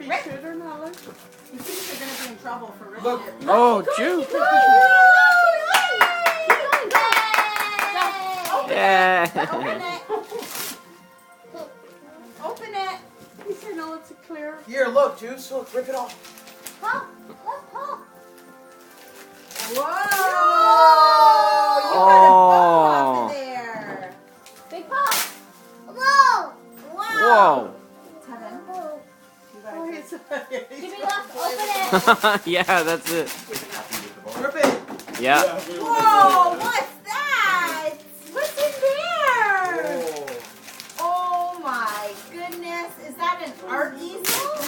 if he should or not. You think you're going to be in trouble for Richard. Look. Oh, Jew. Yeah. Open it. Open it. He said, no, it's a clear. Here, look, Juice. Look, rip it off. Whoa! You got a Oh. ball off of there. Big pop. Whoa. Wow. Whoa. Tevin, you Oh, gotta he's, Jimmy, look. Open it. Yeah, that's it. Rip it. Yeah. Whoa, what's that? What's in there? Oh. Oh my goodness. Is that an art easel?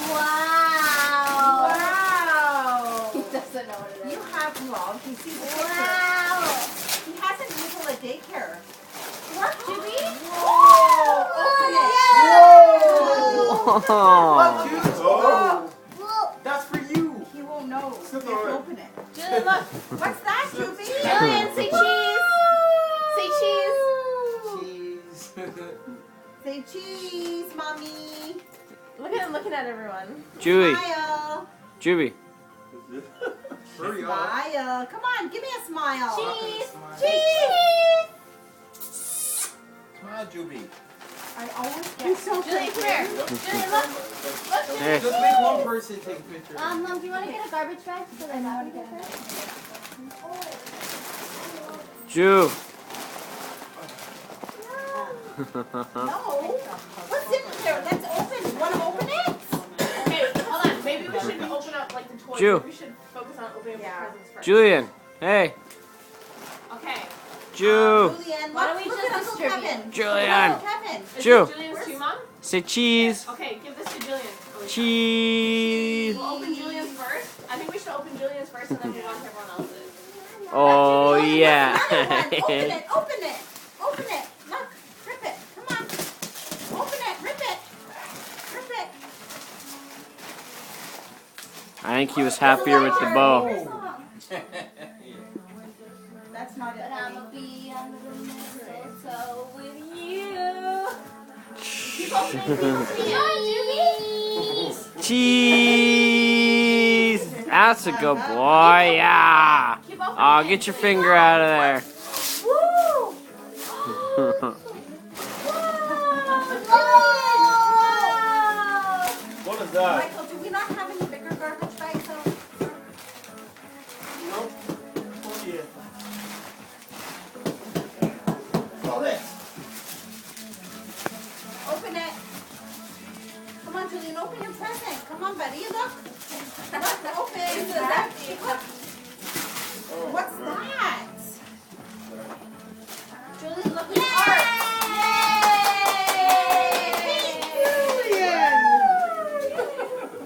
Wow. Wow. He doesn't know what it You is. have, well, you see the picture. Wow. He has an easel at daycare. Look, Jimmy. Whoa. Open it. Oh. Look, Juice. Oh. Whoa. That's for you. He won't know. You have to open it. Julian, look. What's that, Juby? Julian, say cheese. Say cheese. Cheese. Say cheese, mommy. Look at him looking at everyone. Jewy. Smile. Jewy. Hurry up. Smile. Come on, give me a smile. Cheese. Cheese. Smile, Juby. I always he's get so Julian, come here. Julian, look. Look. Hey. Just make one person take a picture. Mom, do you want to get a garbage bag so that I can get it? Jew. No. What's in there? Let's open. Want to open it? Okay, hold on. Maybe we shouldn't open up like the toys. Jew. We should focus on opening Yeah. the presents first. Julian. Hey. Okay. Julian, Why Why don't we look just at Uncle distribute? Kevin. Julian. Uncle Kevin. Is Jew. this Julian's too, Mom? Say cheese. Okay, give this to Julian. Cheese. We'll open Julian's first. I think we should open Julian's first and then move on to everyone else's. Oh, Julian, yeah. what's another one? Open it. Open it. Open it. Look. Rip it. Come on. Open it. Rip it. Rip it. I think he was happier with the bow. That's not it. But I'ma be under the mistletoe with you. Keep opening. Cheese. That's a good boy. Yeah. Keep opening. Oh, get your finger out of there. Woo! What is that? Michael, do we not have any bigger garbage bags out? Nope. Oh, yeah. All this. Open it. Come on, Julian, open your present. Come on, buddy. Look. Look, open. Look. What's that? Julian, look Yay! at art.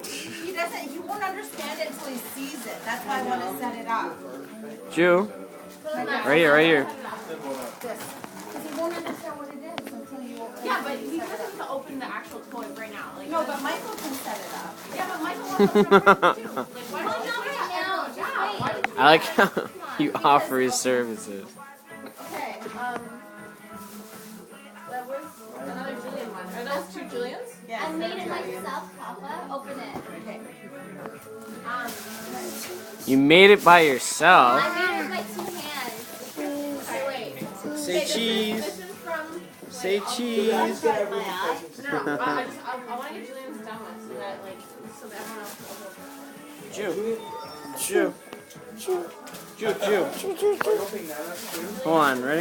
He doesn't, he won't understand it until he sees it. That's why I want to set it up. Jew. Right here, right here. This. Because he won't understand what it is until you open it. Yeah, but he doesn't to open the actual toy right now. Like, No, but Michael can set it up. yeah, but Michael wants to open a present too. Like, why Well, don't you not wait? right now. Just Yeah, wait. why did you I like how you offer his services. Okay. That was another Julian one. Are those two Julians? Yes. I made it myself, Papa. Open it. Okay. You made it by yourself. I made it with my 2 hands. Okay, wait. Say cheese. This is from. Say cheese. No, I want to get Julian's done with so that everyone else will open it. Jew. Jew. Jew. Jew. Jew. Hold on, ready?